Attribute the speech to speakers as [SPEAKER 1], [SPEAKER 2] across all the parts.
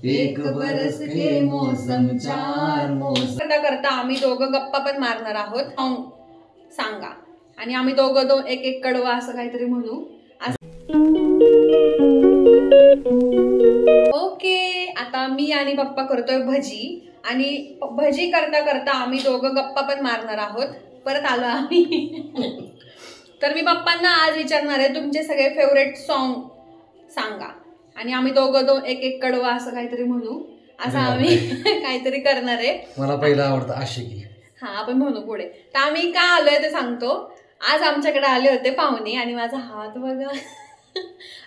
[SPEAKER 1] एक बरस के मौसम चार मौसम
[SPEAKER 2] करता करता आम्ही दोघं गप्पा पण मारणार आहोत. सांगा आणि आम्ही दोघं एक एक कडवा असं काहीतरी म्हणू. ओके, आता मी आणि पप्पा करतोय भजी आणि भजी करता करता आम्ही दोघं गप्पा पण मारणार आहोत. परत आलो आम्ही. तर मी पप्पांना आज विचारणार आहे तुमचे सगळे फेवरेट सॉन्ग सांगा आणि आम्ही दोघं एक एक कडवा असं काहीतरी म्हणू. असं आम्ही काहीतरी करणार आहे.
[SPEAKER 1] मला पहिला आवडतं आशिकी.
[SPEAKER 2] हा, आपण म्हणू पुढे. तर आम्ही का आलोय ते सांगतो. आज आमच्याकडे आले होते पाहुणे आणि माझा हात बघा.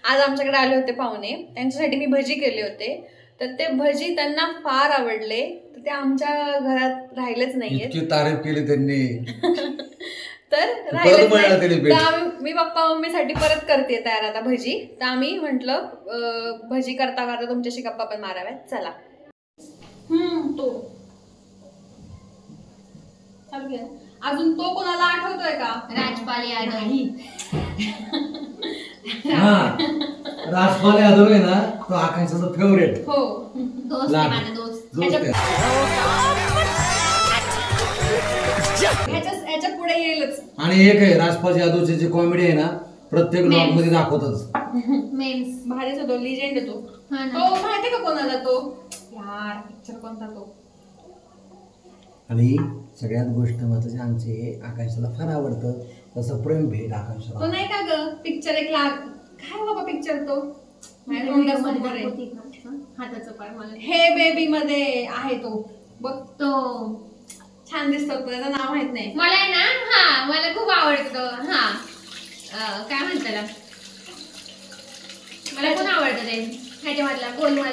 [SPEAKER 2] आज आमच्याकडे आले होते पाहुणे, त्यांच्यासाठी मी भजी केले होते. तर ते भजी त्यांना फार आवडले, तर ते आमच्या घरात राहिलेच नाहीये.
[SPEAKER 1] इतकी तारीफ केली त्यांनी.
[SPEAKER 2] तर मी पप्पा मम्मीसाठी परत करते तयार आता भजी. तर आम्ही म्हंटल भजी करता करता तुमच्याशी गप्पा पण माराव्यात. चला. तो अजून तो कोणाला आठवतोय का?
[SPEAKER 3] राजपाल यादव.
[SPEAKER 1] राजपाल यादव आहे ना, तो आकांक्षाचा फेवरेट.
[SPEAKER 2] हो,
[SPEAKER 3] दोस्त आहे माझा दोस्त.
[SPEAKER 2] याच्या पुढे येईलच.
[SPEAKER 1] आणि एक आहे राजपाल यादवची जी कॉमेडी आहे ना, प्रत्येक ब्लॉग मध्ये दाखवतच.
[SPEAKER 2] मेन्स भारीच होतो, लिजेंड आहे तो. तो माहितीये का कोणाला तो? यार पिक्चर कोणता तो?
[SPEAKER 1] आणि सगळ्यात गोष्ट महत्वाची, आमचे आकांक्षाला फार आवडतं तसं प्रेम भेट आकांक्षाला.
[SPEAKER 2] तो नाही का ग पिक्चर एक काय बाबा पिक्चर तो?
[SPEAKER 3] हाताचं पाय मला.
[SPEAKER 2] हे बेबी मध्ये आहे तो. बघ तो छान दिसतो. त्याचं नाव माहित नाही
[SPEAKER 3] मला आहे ना. हा, मला खूप आवडतो. हा, काय म्हणतात त्याला, मला कोण आवडतं ते ह्याच्यामधला गोलमाल.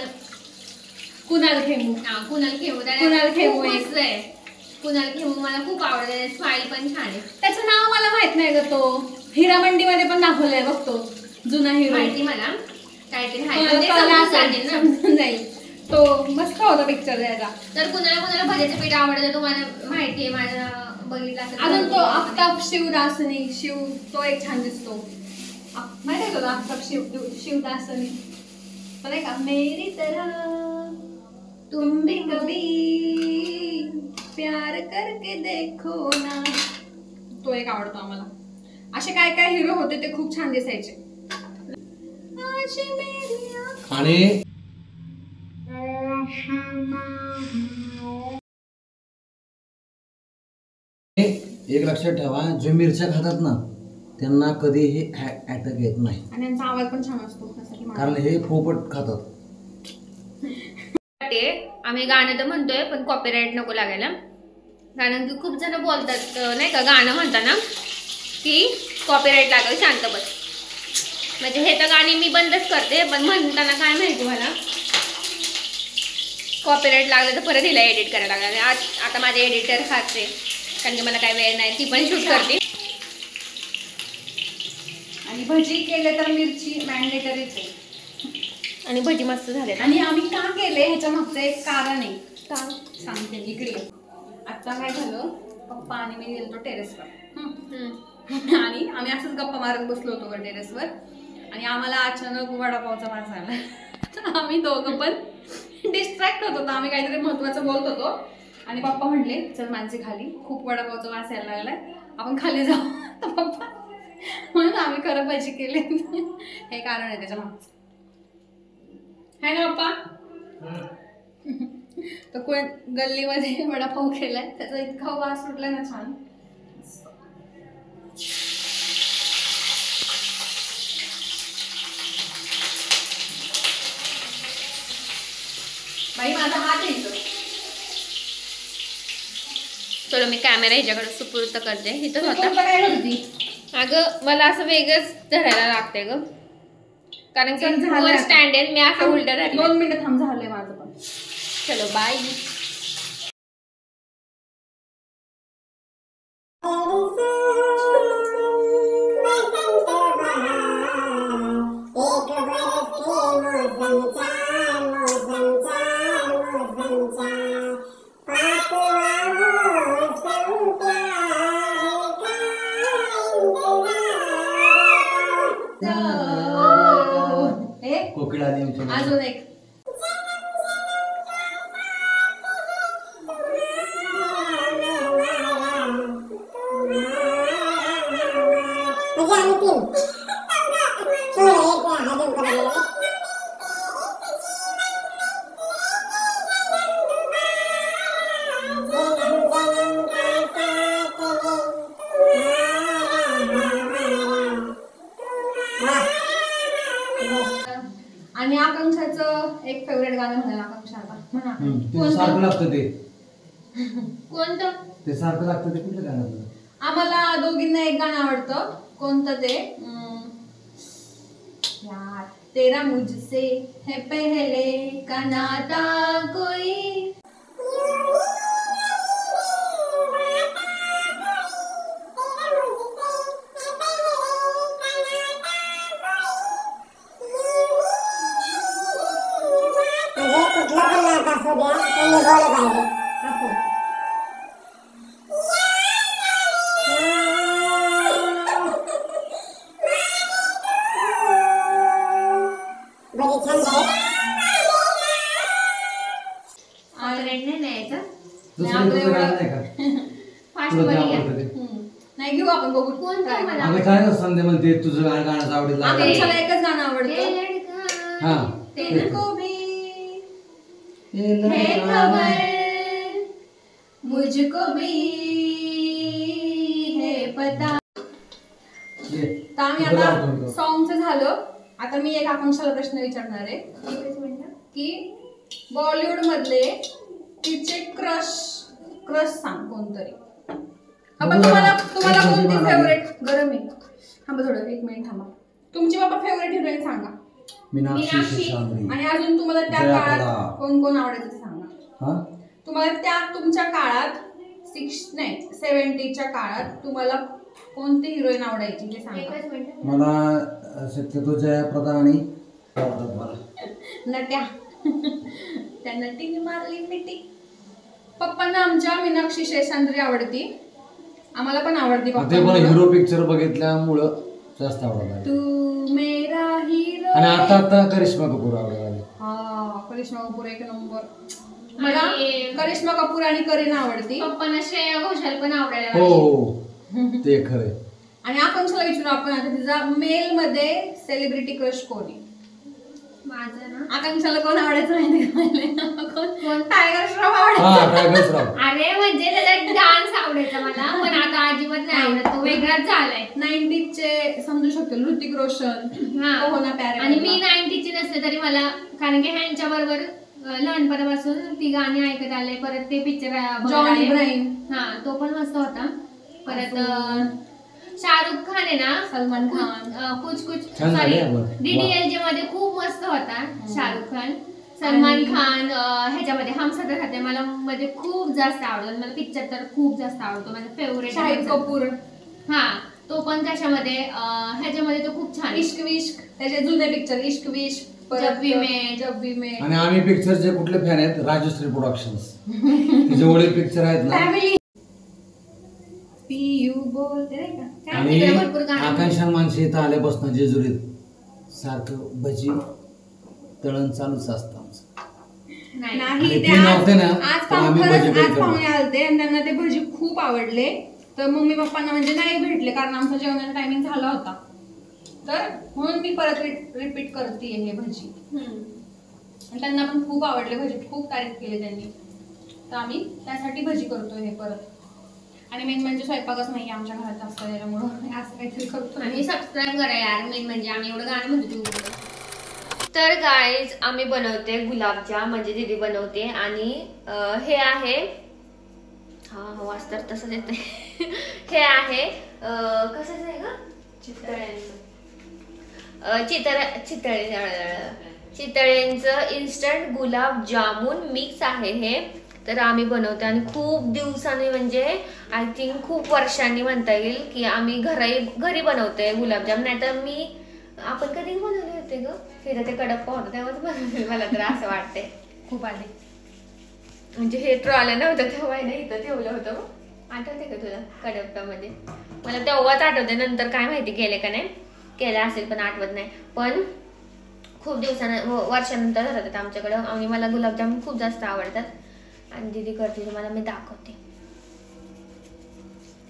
[SPEAKER 2] कुणाल खेमू.
[SPEAKER 3] हा, कुणाल खेमू.
[SPEAKER 2] कुणाल खेमू
[SPEAKER 3] आहे. कुणाल खेमू मला खूप आवडतं. स्माइल पण छान आहे.
[SPEAKER 2] त्याचं नाव मला माहित नाही ग. तो हिरामंडी मध्ये पण दाखवलाय बघ तो जुना हिरो.
[SPEAKER 3] माहिती मला काहीतरी
[SPEAKER 2] जाईल. तो मस्त होता पिक्चर त्याचा.
[SPEAKER 3] तर कुणाला भज्याचं पीठ आवडतं तुम्हाला माहितीये. माझा बघितला
[SPEAKER 2] अजून तो आफताब शिवदासनी. तो एक छान दिसतो. माहिती आहे तुला आफताब शिवदासनी? पण आहे का मेरी तरह तुम भी कभी प्यार करके देखो ना. तो एक आवडतो आम्हाला. असे काय काय हिरो होते ते खूप छान दिसायचे.
[SPEAKER 1] आणि एक लक्षात ठेवा, जे मिरच्या खातात ना त्यांना कधीही अटॅक येत नाही.
[SPEAKER 2] आणि त्यांचा आवाज पण छान असतो
[SPEAKER 1] कारण हे पोपट खातात.
[SPEAKER 3] आम्ही गाणं तर म्हणतोय पण कॉपीराईट नको लागायला. कारण की खूप जण बोलतात नाही का गाणं म्हणताना की कॉपीराईट लागेल. शांत बस. म्हणजे हे तर गाणी मी बंदच करते, पण म्हणताना काय माहिती मला कॉपीराईट लागलं तर परत हिला एडिट करायला लागला. आता माझे एडिटर खाते कारण की मला काय वेळ नाही. ती पण शूट करते.
[SPEAKER 2] आणि भजी केले तर मिरची मॅन्डेटरीच आहे.
[SPEAKER 3] आणि भजी मस्त झाले.
[SPEAKER 2] आणि आम्ही का केले ह्याच्या मागचं एक कारण आहे. का सांगते इकडे. आता काय झालं, पप्पा आणि मी गेलो टेरेसवर आणि आम्ही असंच गप्पा मारत बसलो होतो टेरेसवर आणि आम्हाला अचानक वडापावचा वास आला. आम्ही दोघं पण डिस्ट्रॅक्ट होत होतो. आम्ही काहीतरी महत्वाचं बोलत होतो आणि पप्पा म्हटले चल माणसे खाली, खूप वडापावचा वास यायला लागलाय, आपण खाली जाऊ. तर पप्पा म्हणून आम्ही खरं भजी केले. हे कारण आहे त्याच्या मागचं. है ना पप्पा? तर कोण गल्लीमध्ये वडापाव केलाय, त्याचा इतका वास सुटलाय ना छान. बाई माझा हात येतो.
[SPEAKER 3] चलो मी कॅमेरा ह्याच्याकडे सुपूर्द करते. इथंच होता.
[SPEAKER 2] काय करती?
[SPEAKER 3] अगं मला असं वेगळंच धरायला लागतंय ग. कारण की वर स्टँड आहे, मी असं उलट धरले.
[SPEAKER 2] 2 मिनिटं थांब, झालंय माझं पण.
[SPEAKER 3] चलो बाय.
[SPEAKER 1] कोकिळा
[SPEAKER 2] अजून एक ह्याचं एक फेवरेट गाणं म्हणाल आकांक्षाला म्हणा.
[SPEAKER 1] ते सारखं लागतं
[SPEAKER 3] कोणतं?
[SPEAKER 1] ते सारखं लागतं ते कुठलं गाणं तुला?
[SPEAKER 2] आम्हाला दोघींना एक गाणं आवडतं. कोणतं ते? यार तेरा मुझसे है पहले का नाता कोई. नाही घेऊ आपण बघू.
[SPEAKER 3] कोणतं?
[SPEAKER 1] संध्या म्हणते तुझं गाणं आवडेल.
[SPEAKER 2] आकांक्षाला एकच गाणं आवडतं.
[SPEAKER 1] हा
[SPEAKER 2] तेनको भी है खबर, मुझको भी है पता. तर आम्ही आता सॉंगचं झालं. आता मी एक आकांक्षाला प्रश्न विचारणार आहे की बॉलिवूड मधले तिचे क्रश सांग कोणतरी. आपण तुम्हाला कोणती फेवरेट गरम आहे. थांबा थोडं 1 मिनिट थांबा. तुमची बाबा फेवरेट हिरोईन सांगा.
[SPEAKER 1] मीनाक्षी शेषाद्री.
[SPEAKER 2] आणि अजून तुम्हाला त्या काळात कोण कोण आवडायचं ते सांगा. तुम्हाला त्या तुमच्या काळात 70च्या काळात तुम्हाला कोणती हिरोईन आवडायची ते सांगा.
[SPEAKER 1] मला शक्यतो जयाप्रदा आणि
[SPEAKER 2] नट्या. त्या नटीने मारली मिठी. पप्पांना आमच्या मीनाक्षी शेषाद्री आवडती. आम्हाला पण आवडती.
[SPEAKER 1] ते पण हिरो पिक्चर बघितल्यामुळं जास्त आवडला.
[SPEAKER 2] तू मेरा हिरो.
[SPEAKER 1] आणि आता करिश्मा कपूर आवडला.
[SPEAKER 2] हा करिश्मा कपूर एक नंबर. मला करिश्मा कपूर आणि करीना आवडती.
[SPEAKER 3] पप्पांना श्रेया घोषाल पण आवडायला.
[SPEAKER 1] हो ते खरंय.
[SPEAKER 2] आणि आकांक्षाला विचारू आपण आता तिचा मेल मध्ये सेलिब्रिटी क्रश कोण आहे.
[SPEAKER 3] माझं ना
[SPEAKER 2] आकांक्षाला कोण आवडायचं माहिती कोण? टायगर श्रॉफ आवडायचा.
[SPEAKER 3] अरे म्हणजे त्याचा डान्स आवडायचा मला, पण आता अजिबात नाही आवडत. तो वेगळाच झालाय.
[SPEAKER 2] 90चे समजू शकतो. ऋतिक रोशन.
[SPEAKER 3] आणि मी 90ची नसते तरी मला, कारण की ह्यांच्या बरोबर लहानपणापासून ती गाणी ऐकत आले. परत ते पिक्चर
[SPEAKER 2] जॉन इब्राहिम.
[SPEAKER 3] हा तो पण मस्त होता. परत शाहरुख खान आहे ना,
[SPEAKER 2] सलमान खान.
[SPEAKER 3] कुछ सॉरी DDLJ मध्ये खूप मस्त होता शाहरुख खान. सलमान खान ह्याच्यामध्ये हम सफर खाते मला मध्ये खूप जास्त आवडलं. मला पिक्चर तर खूप जास्त आवडतो. माझा फेवरेट.
[SPEAKER 2] शाहिद कपूर.
[SPEAKER 3] हा तो पण कशामध्ये ह्याच्यामध्ये तो खूप छान.
[SPEAKER 2] इश्क विश्क. त्याचे जुने पिक्चर इश्क विश्क,
[SPEAKER 3] जब वी में.
[SPEAKER 1] आणि आम्ही पिक्चरचे कुठले फॅन आहेत? राजश्री प्रोडक्शन्स. तिचे वडील पिक्चर आहेत ना.
[SPEAKER 2] फॅमिली पीयू बोलते नाही का.
[SPEAKER 1] आणि आकांक्षा माणसे इथं आल्यापासून जेजुरीत सारखं भजी तळण चालूच असतं आमचं.
[SPEAKER 2] नाही ते आज पाहुणे आलते आणि त्यांना ते भजी खूप आवडले. तर मम्मी पप्पांना म्हणजे नाही भेटले कारण आमचा जेवणाचा टायमिंग झाला होता. तर म्हणून मी परत रिपीट करते हे भजी. आणि त्यांना पण खूप आवडले भजी. खूप तारीफ केली त्यांनी. तर आम्ही त्यासाठी भजी करतोय हे परत. आणि मेन म्हणजे स्वयंपाकच नाही आमच्या घरात जास्त त्याच्यामुळं असं काहीतरी करतो.
[SPEAKER 3] आणि सबस्क्राईब करा यार. मेन म्हणजे आम्ही एवढं गाणं म्हणतो. तर गाईज आम्ही बनवते गुलाबजाम. म्हणजे दीदी बनवते. आणि हे आहे हा वाचतर तसंच येत नाही. हे आहे कसं आहे का चितळ्यांचं इन्स्टंट गुलाब जामुन मिक्स आहे हे. तर आम्ही बनवतो आणि खूप दिवसांनी म्हणजे आय थिंक खूप वर्षांनी म्हणता येईल की आम्ही घरी बनवतोय गुलाबजाम. नाही तर आपण कधी बनवले होते ग तिथं ते कडप्पा होतं तेव्हाच बनवले. मला तर असं वाटतंय खूप आधी. म्हणजे हे ट्रॉला नव्हतं तेव्हा ना इथं ठेवलं होतं. आठवते का तुला कडप्प्यामध्ये? मला तेव्हाच आठवते. नंतर काय माहिती केले का नाही केलं असेल पण आठवत नाही. पण खूप वर्षानंतर राहतात आमच्याकडं. आणि मला गुलाबजाम खूप जास्त आवडतात. आणि दीदी करते तुम्हाला मी दाखवते.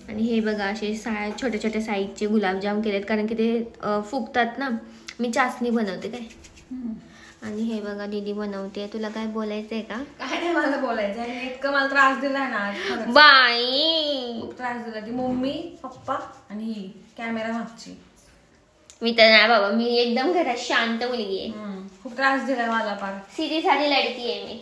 [SPEAKER 3] आणि हे बघा असे छोटे छोटे साईजचे गुलाबजाम केलेत कारण की ते फुगतात ना. मी चाचणी बनवते काय. आणि हे बघा दीदी बनवते. तुला काय बोलायचंय का?
[SPEAKER 2] काय नाही मला बोलायचं. इतकं मला त्रास दिला ना
[SPEAKER 3] बाई.
[SPEAKER 2] खूप त्रास दिला. ती मम्मी पप्पा आणि ही कॅमेरा मागची.
[SPEAKER 3] मी तर नाही बाबा. मी एकदम घरात शांत मुलगी आहे.
[SPEAKER 2] खूप त्रास दिलाय मला फार.
[SPEAKER 3] सीधी साधी लडकी आहे मी,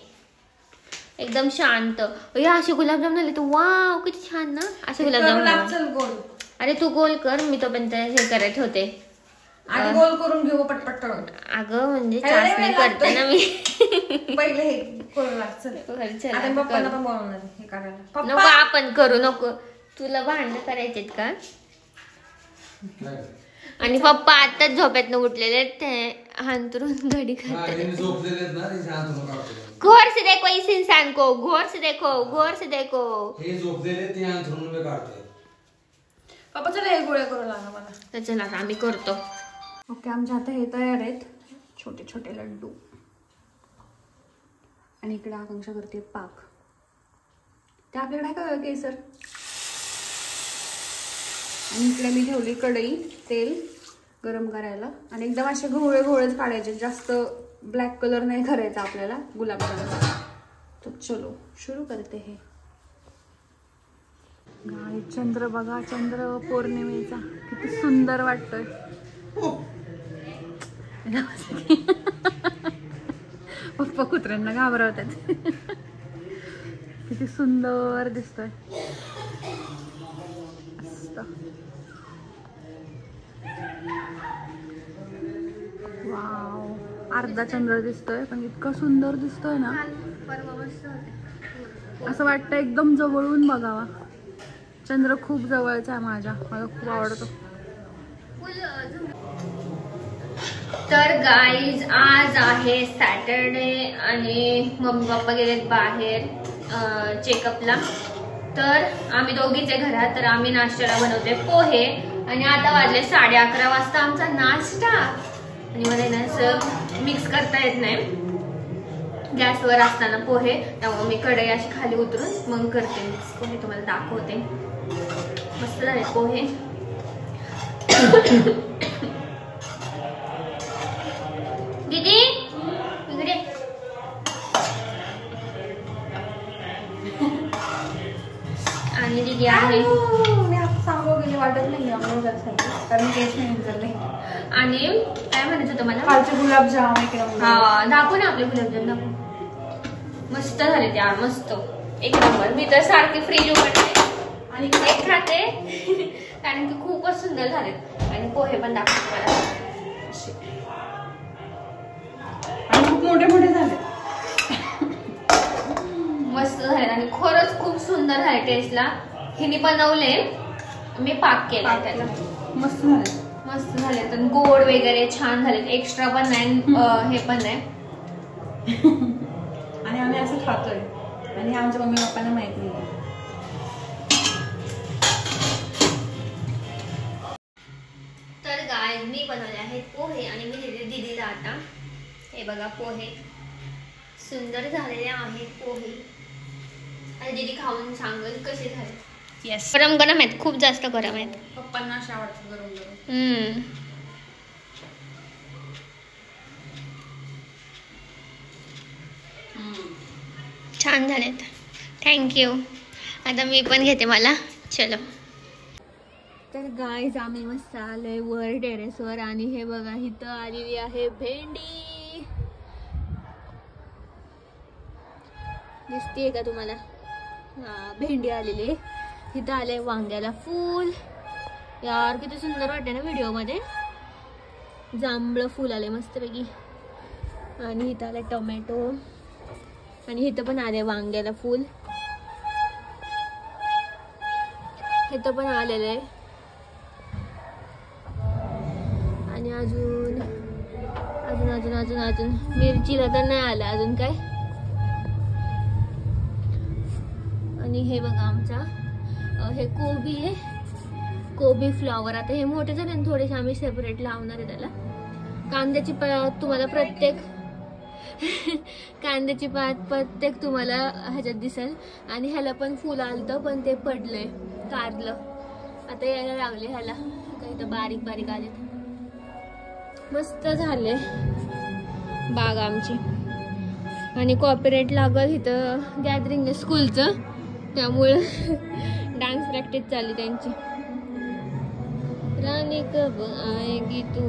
[SPEAKER 3] एकदम शांत. या असे गुलाबजाम झाले तू, वाव किती छान ना असे गुलाबजाम.
[SPEAKER 2] चल गोल.
[SPEAKER 3] अरे तू गोल कर, मी तोपर्यंत हे करत होते.
[SPEAKER 2] आणि गोल करून घेऊ पटपट तळून.
[SPEAKER 3] अगं म्हणजे चाचणी करते ना मी.
[SPEAKER 2] पहिले हे करू लाग. चल
[SPEAKER 3] चल
[SPEAKER 2] आता पप्पांना पण बोलवणार हे करायला.
[SPEAKER 3] नको आपण करू नको, तुला भांडण करायचेत का? आणि पप्पा आताच झोपेतनं उठलेले, ते हंतरून घडी खातात. घोर से देखो इस इंसान को, घोर से देखो, घोर से देखो.
[SPEAKER 1] हे झोपलेले ते हंतरून उभे काढतात.
[SPEAKER 2] पप्पा चला हे गोळे करू लागा मला.
[SPEAKER 3] तर चला आता आम्ही करतो.
[SPEAKER 2] ओके, आमच्या आता हे तयार आहेत छोटे छोटे लड्डू. आणि इकडे आकांक्षा करते पाक. ते आपल्याकडे आहे का केसर? आणि इकडे मी ठेवली कढई, तेल गरम करायला. आणि एकदम असे घोळे घोळेच काढायचे, जास्त ब्लॅक कलर नाही करायचा आपल्याला गुलाबजामुन. तर चलो सुरू करते. हे गाय चंद्र बघा, चंद्र पौर्णिमेचा किती सुंदर वाटतोय. पप्पा कुत्र्यांना घाबरवतात. किती सुंदर दिसतोय. वाव, अर्धा चंद्र दिसतोय पण इतका सुंदर दिसतोय ना, असं वाटतं एकदम जवळून बघावा. चंद्र खूप जवळचा आहे माझ्या, मला खूप आवडतो.
[SPEAKER 3] तर गाईज आज आहे सॅटरडे आणि मम्मी पप्पा गेलेत बाहेर चेकअपला. तर आम्ही दोघीच आहे घरात. तर आम्ही नाश्त्याला बनवते पोहे. आणि आता वाजले 11:30 वाजता आमचा नाश्ता. आणि मला ना असं मिक्स करता येत नाही गॅसवर असताना पोहे, त्यामुळे मी कढई अशी खाली उतरून मग करते मिक्स पोहे. तुम्हाला दाखवते. मस्त झाले पोहे. दीदी इकडे. आणि दीदी आहे.
[SPEAKER 2] मी आता सांगू गेली वाटत नाही कारण केस नाही उचलले.
[SPEAKER 3] आणि काय म्हणायचं होतं मला,
[SPEAKER 2] कालचे गुलाबजाम एकदम.
[SPEAKER 3] हा दाखवू ना आपले गुलाबजाम, दाखवू. मस्त झाले ते मस्त एक नंबर. मी तर सारखी फ्रीज उघडते आणि एक खाते कारण की खूपच सुंदर झाले. आणि पोहे पण दाखवते मला,
[SPEAKER 2] आणि खूप मोठे मोठे झाले.
[SPEAKER 3] मस्त झाले आणि खरंच खूप सुंदर झाले टेस्टला. हिने बनवले, मी पाक केला त्याचा.
[SPEAKER 2] मस्त झाले.
[SPEAKER 3] मस्त झाले. तर गोड वगैरे छान झाले, एक्स्ट्रा पण नाही हे पण नाही.
[SPEAKER 2] आणि आम्ही असं खातोय आणि हे आमच्या मम्मी पप्पांना माहित नाही.
[SPEAKER 3] तर गाय मी बनवले आहेत पोहे आणि मी दिले दीदीला. आता हे बघा पोहे सुंदर झालेले आहेत पोहे. आणि दीदी खाऊन सांगेल कसे झाले.
[SPEAKER 2] येस,
[SPEAKER 3] गरम गरम आहेत, खूप जास्त गरम आहेत.
[SPEAKER 2] पप्पांना अशा आवडतात गरम गरम.
[SPEAKER 3] छान झालेत, थँक्यू. आता मी पण घेते मला. चलो. तर गाईज आम्ही मस्त आलोय वर टेरेसवर. आणि हे बघा इथं आलेली आहे भेंडी. दिसतीये का तुम्हाला? हा भेंडी आलेली. इथं आलंय वांग्याला फूल. यार किती सुंदर वाटते ना व्हिडिओ मध्ये. जांभळं फूल आले मस्तपैकी. आणि इथं आलंय टोमॅटो. आणि इथं पण आले वांग्याला फूल. इथं पण आलेलं आहे. आणि अजून अजून अजून अजून अजून मिरचीला तर नाही आलं अजून काय. आणि हे बघा आमचा हे कोबी आहे, कोबी फ्लॉवर. आता हे मोठे झाले ना थोडेसे, आम्ही सेपरेट लावणार आहे त्याला. कांद्याची पात तुम्हाला प्रत्येक कांद्याची पात प्रत्येक तुम्हाला ह्याच्यात दिसेल. आणि ह्याला पण फुल आलतं पण ते पडलंय, कारलं. आता यायला लागले ह्याला, काही तर बारीक बारीक आले. मस्त झाले बाग आमची. आणि कॉपीराइट लागल इथं गॅदरिंग स्कूलचं, त्यामुळं डान्स प्रॅक्टिस चालली त्यांची. राणी कब आएगी तू.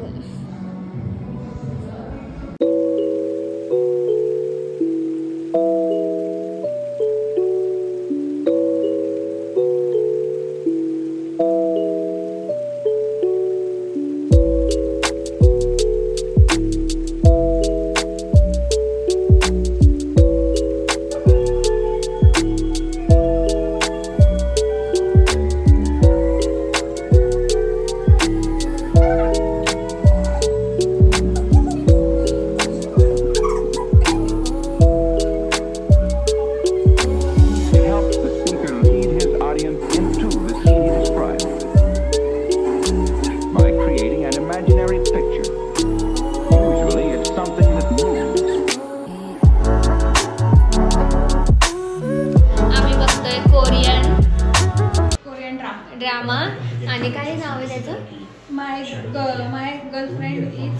[SPEAKER 2] My girlfriend is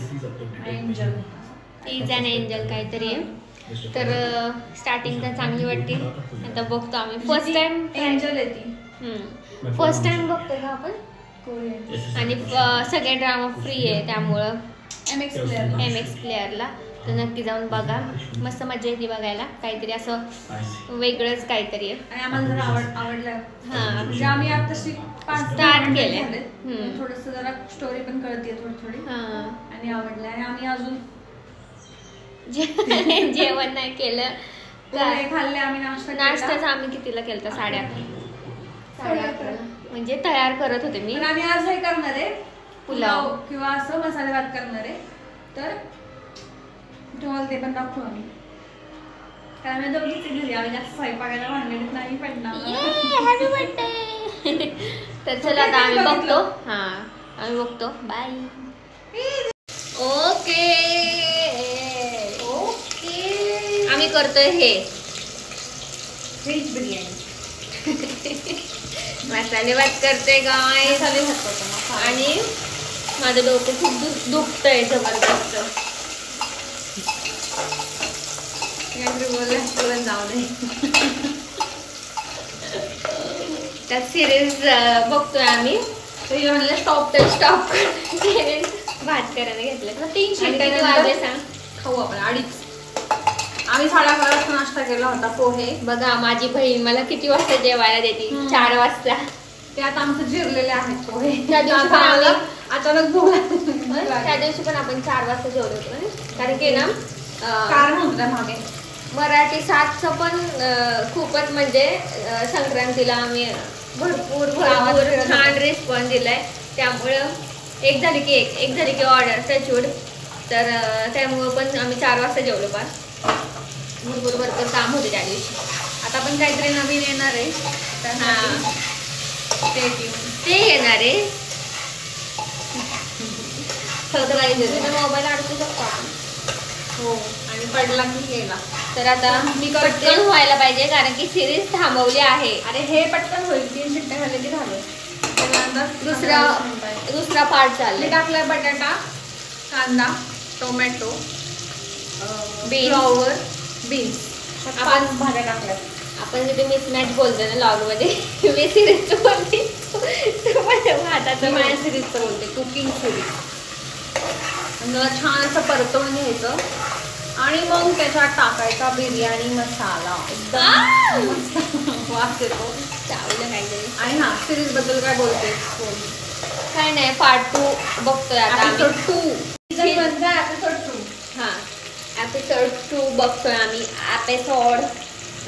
[SPEAKER 2] angel.
[SPEAKER 3] Is an angel काहीतरी आहे. तर स्टार्टिंग तर चांगली वाटते. आता बघतो आम्ही फर्स्ट टाइम.
[SPEAKER 2] एंजल आहे ती.
[SPEAKER 3] फर्स्ट टाइम बघतो का आपण. आणि सगळे ड्रामा फ्री आहे त्यामुळं MX प्लेअरला. तर नक्की जाऊन बघा. मस्त मजा येते बघायला. काहीतरी असं वेगळंच काहीतरी आहे.
[SPEAKER 2] आणि आम्हाला जरा आवडलं.
[SPEAKER 3] हां
[SPEAKER 2] म्हणजे आम्ही आता
[SPEAKER 3] स्टार्ट केले.
[SPEAKER 2] थोडंसं जरा स्टोरी पण कळते थोडी.
[SPEAKER 3] हां
[SPEAKER 2] आणि आवडलं. आणि आम्ही अजून
[SPEAKER 3] जेवण नाही केलं.
[SPEAKER 2] खाल्ले आम्ही.
[SPEAKER 3] नाश्ताच आम्ही कितीला केलं? 11:30 म्हणजे तयार करत होते मी.
[SPEAKER 2] पण आम्ही आज हे करणार आहे
[SPEAKER 3] पुलाव
[SPEAKER 2] किंवा असं मसाले भात करणार आहे. तर तुम्हाला ते पण दाखवू आम्ही. कारण आम्ही दोघीच घरी. आम्ही जास्त स्वयंपाकाला भांडणीत नाही पडणार.
[SPEAKER 3] Happy birthday. तर चला आता आम्ही बघतो. हां आम्ही बघतो. बाय. ओके आम्ही करतोय हे
[SPEAKER 2] व्हेज बिर्याणी.
[SPEAKER 3] मसाले भात करतोय गाय. आणि माझं डोकं खूप दुखतंय जबरदस्त.
[SPEAKER 2] बोलून जाऊ दे.
[SPEAKER 3] त्यात सिरीज बघतोय आम्ही.
[SPEAKER 2] स्टॉप
[SPEAKER 3] भात करायला घेतलं.
[SPEAKER 2] 3
[SPEAKER 3] किती वाजले सांग?
[SPEAKER 2] खाऊ आपण 2:30. आम्ही 11:30 वाजता नाश्ता केला होता. पोहे.
[SPEAKER 3] बघा माझी बहीण मला किती वाजता जेवायला देते? 4 वाजता.
[SPEAKER 2] ते आता आमचं जिरलेले आहेत पोहे.
[SPEAKER 3] त्या दिवशी पण आम्ही
[SPEAKER 2] अचानक भूक लागली.
[SPEAKER 3] त्या दिवशी पण आपण 4 वाजता जेवलो होतो. कारण की ना
[SPEAKER 2] कारण होतं त्या मागे.
[SPEAKER 3] मराठी 7चं पण खूपच म्हणजे संक्रांतीला आम्ही भरपूर छान रिस्पॉन्स दिलाय. त्यामुळं एक झाली की ऑर्डर टचवूड. तर त्यामुळं पण आम्ही 4 वाजता जेवलो. पण भरपूर काम होते त्या दिवशी.
[SPEAKER 2] आता पण काहीतरी नवीन येणार आहे.
[SPEAKER 3] हां ते येणार आहे. मोबाईल अडकू शकतो आपण.
[SPEAKER 2] हो आणि पडला की गेला.
[SPEAKER 3] तर आता मी पटकन व्हायला पाहिजे कारण की सिरीज थांबवली आहे.
[SPEAKER 2] अरे हे पटकन होईल. 3 शिट्ट्या झाले की झालं.
[SPEAKER 3] दुसरा पार्ट चाललाय.
[SPEAKER 2] टाकलाय बटाटा, कांदा, टोमॅटो,
[SPEAKER 3] फ्लॉवर,
[SPEAKER 2] बीन्स.
[SPEAKER 3] आपण
[SPEAKER 2] भाज्या टाकल्यात.
[SPEAKER 3] आपण जिथे मिसमॅच बोलतो ना लॉगमध्ये मी सिरीजचं बोलते.
[SPEAKER 2] आता माझ्या सिरीजचं बोलते. Cooking series. छान असं परतवून घ्यायचं आणि मग त्याच्यात टाकायचा बिर्याणी मसाला. एकदम वास येतो.
[SPEAKER 3] चावलं काहीतरी.
[SPEAKER 2] आणि हा सिरीज बद्दल काय बोलते?
[SPEAKER 3] काय नाही. पार्ट 2 बघतोय आता. एपिसोड 2 बघतोय आम्ही.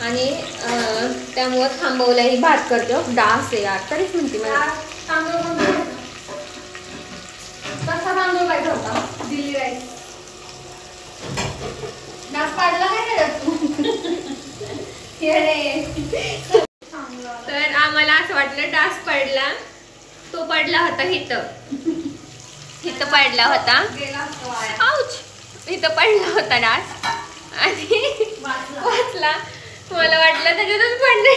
[SPEAKER 3] आणि त्यामुळं थांबवलं. ही भात करतो. डास आहे यार. तरीच म्हणते मला
[SPEAKER 2] कसा तांदूळ पाहिजे होता? दिल्ली राईस. डास पाडला काय तू?
[SPEAKER 3] तर आम्हाला असं वाटलं डास पडला. तो पडला होता इथं पडला होता. इथं पडला होता डास आणि वाचला. मला वाटलं त्याच्यातच पडले.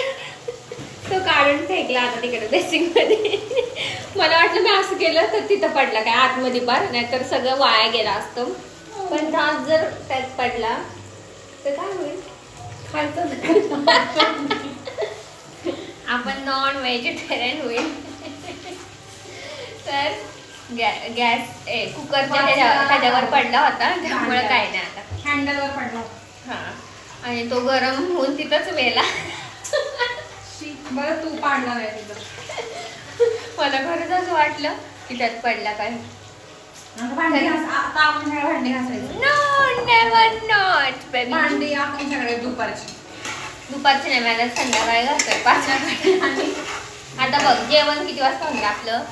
[SPEAKER 3] तो काढून फेकला आता तिकडे बेसिंग मध्ये. मला वाटलं मी असं केलं तर तिथं पडला काय आतमध्ये पार. नाहीतर सगळं वाया गेलं असतं. पण डास जर त्यात पडला तर काय होईल? खायचं. आपण नॉन व्हेजिटेरियन होईल. तर गॅस कुकरच्या त्याच्यावर पडला होता. त्यामुळे काय नाही. आता
[SPEAKER 2] हँडलवर पडला.
[SPEAKER 3] हां आणि तो गरम होऊन तिथंच मेला.
[SPEAKER 2] बरं तू पाडला नाही तिथं.
[SPEAKER 3] मला खरंच असं वाटलं की त्यात पडला काय.
[SPEAKER 2] भांडी आता आपण सगळे भांडी घासायचं.
[SPEAKER 3] No never not baby.
[SPEAKER 2] भांडी आपण सगळे दुपारची
[SPEAKER 3] नाही. मला संध्याकाळी घालतोय 5 वाजता. आता बघ जेवण किती वाजता होणार आपलं?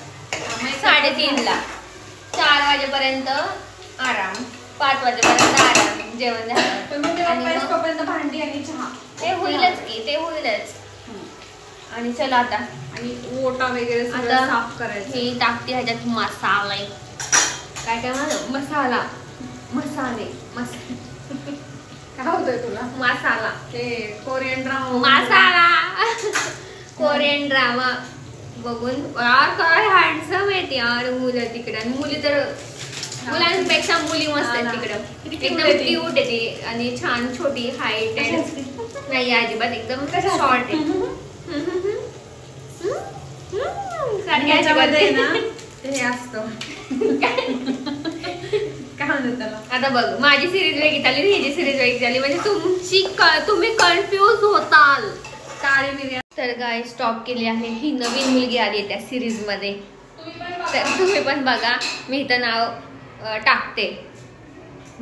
[SPEAKER 3] 3:30ला. 4 वाजेपर्यंत आराम. 5 वाजेपर्यंत आराम. जेवण झालं.
[SPEAKER 2] भांडी आणि चहा
[SPEAKER 3] ते होईलच की. ते होईलच. आणि चला आता
[SPEAKER 2] आणि ओटा वगैरे सगळं साफ करायचं.
[SPEAKER 3] ही टाकते ह्याच्यात मसाले. काय माझं मसाले
[SPEAKER 2] काय होतंय तुला?
[SPEAKER 3] मसाला.
[SPEAKER 2] ते कोरियन ड्रामा.
[SPEAKER 3] मसाला. कोरियन ड्रामा बघून यार काय हँडसम आहेत यार मुलं तिकडे आणि मुली तर मुलांपेक्षा मुली मस्त आहेत तिकडं एकदम क्यूट आहे ती आणि छान छोटी हाईट नाही अजिबात एकदम शॉर्ट आहे
[SPEAKER 2] याच्यामध्ये ना हे असतं काय म्हणतात त्याला.
[SPEAKER 3] आता बघ माझी सिरीज वेगळी झाली हिची सिरीज वेगळी झाली म्हणजे तुम्ही कन्फ्युज होताल.
[SPEAKER 2] काळी मिरी
[SPEAKER 3] तर काय स्टॉप केली आहे ही नवीन मुलगी आली आहे त्या सिरीज मध्ये तर तुम्ही पण बघा मी इथं नाव टाकते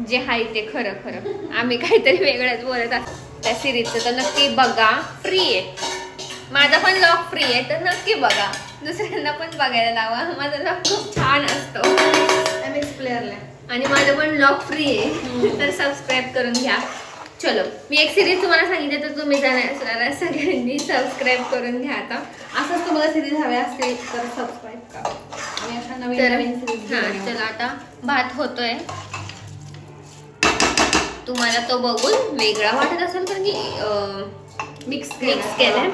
[SPEAKER 3] जे आहे ते खरं खरं आम्ही काहीतरी वेगळंच बोलत असतो त्या सिरीजचं तर नक्की बघा फ्री आहे माझा पण लॉग फ्री आहे तर नक्की बघा दुसऱ्यांना पण बघायला लावा माझा लॉग खूप छान असतो
[SPEAKER 2] MX प्लेअरला
[SPEAKER 3] आणि माझं पण लॉग फ्री आहे तर सबस्क्राईब करून घ्या. चलो मी एक सिरीज तुम्हाला सांगितलं तर तुम्ही जाणार सगळ्यांनी सबस्क्राईब करून घ्या. आता
[SPEAKER 2] असंच तुम्हाला सिरीज हव्या असतील तर सबस्क्राईब करा आणि अशा नवीन नवीन सिरीज
[SPEAKER 3] हां चला आता भात होतोय तुम्हाला तो बघून वेगळा वाटत असेल कारण की मिक्स केलंय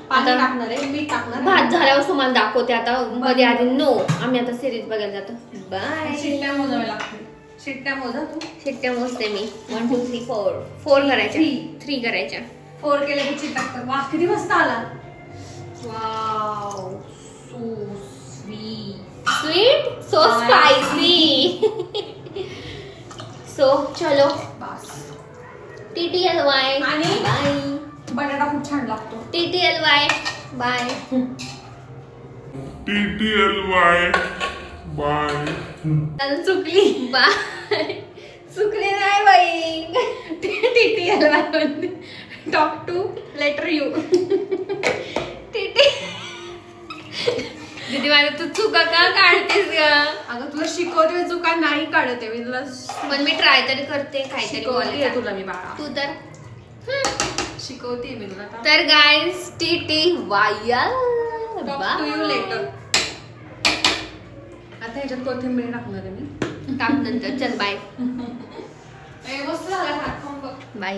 [SPEAKER 2] पाणी टाकणार आहे मीठ टाकणार
[SPEAKER 3] भात झाल्यावर तुम्हाला दाखवते आता मध्ये आधी नो आम्ही आता सिरीज बघायला जातो. बाय.
[SPEAKER 2] शिट्ट्या मोजाव्या लागतील. शिट्ट्या मोजा तू.
[SPEAKER 3] शिट्ट्या मोजते मी 1 2 3 4 करायच्या 3 करायच्या
[SPEAKER 2] 4 केले की चिट टाकतात. वा किती मस्त आला. Wow so
[SPEAKER 3] sweet so spicy so चलो
[SPEAKER 2] बस
[SPEAKER 3] TTLY
[SPEAKER 2] आणि
[SPEAKER 3] बाय
[SPEAKER 2] बटाटा खूप छान लागतो.
[SPEAKER 3] TTLY बाय
[SPEAKER 4] TTLY बाय
[SPEAKER 3] चुकली बाय चुकली नाही बाई
[SPEAKER 2] TTLY म्हणते टॉक टू लेटर यू.
[SPEAKER 3] दीदी मला तू चुका का काढतेस ग
[SPEAKER 2] अगं तुला शिकवते चुका नाही काढते मी तुला
[SPEAKER 3] पण मी ट्राय तरी करते काहीतरी
[SPEAKER 2] शिकवते
[SPEAKER 3] बोलायला
[SPEAKER 2] तुला मी बाळा
[SPEAKER 3] तू तर
[SPEAKER 2] शिकवते मी तुला
[SPEAKER 3] तर guys TTY
[SPEAKER 2] talk to you later. आता ह्याच्यात कोथिंबीर टाकणार आहे मी.
[SPEAKER 3] टाक नंतर चल बाय
[SPEAKER 2] मस्त झाला भात खाऊन बघ.
[SPEAKER 3] बाय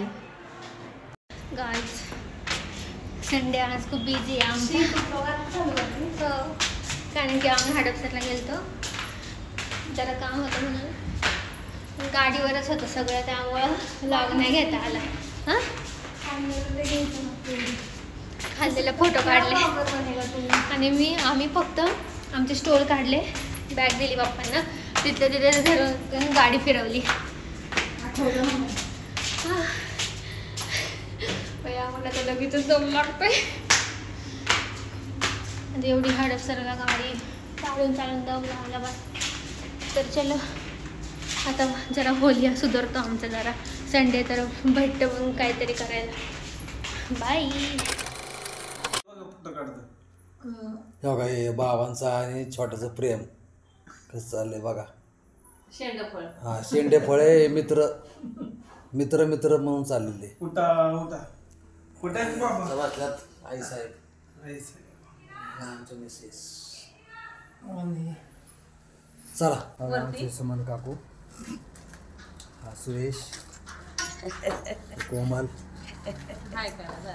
[SPEAKER 3] गाईज संडे आज खूप बिझी आहे आमची कारण की आम्ही हडपसरला गेलतो जरा काम होतं म्हणून गाडीवरच होतं सगळं त्यामुळं लॉग नाही घेता आला हां खाल्लेला फोटो काढले आणि आम्ही फक्त आमचे स्टोल काढले बॅग दिली बाप्पांना तिथल्या तिथे धरून गाडी फिरवली. मला तर लगेचच दम लागतोय आता एवढी हडपसरला गाडी चालून दम लागला बस. तर चलो आता जरा होलिया सुधारतो आमचा जरा संडे तर भेटतं मग काहीतरी करायला. बाय.
[SPEAKER 1] बघा हे बाबांचं आणि छोट्याचं प्रेम कसं चाललंय बघा.
[SPEAKER 2] शेंडफळ
[SPEAKER 1] हा शेंडेफळ आहे मित्र मित्र मित्र म्हणून चाललेले. सभासदात आई साहेब आमचे मिसेस चला आमचे सुमन काकू हा सुरेश कोमल
[SPEAKER 2] हाय करा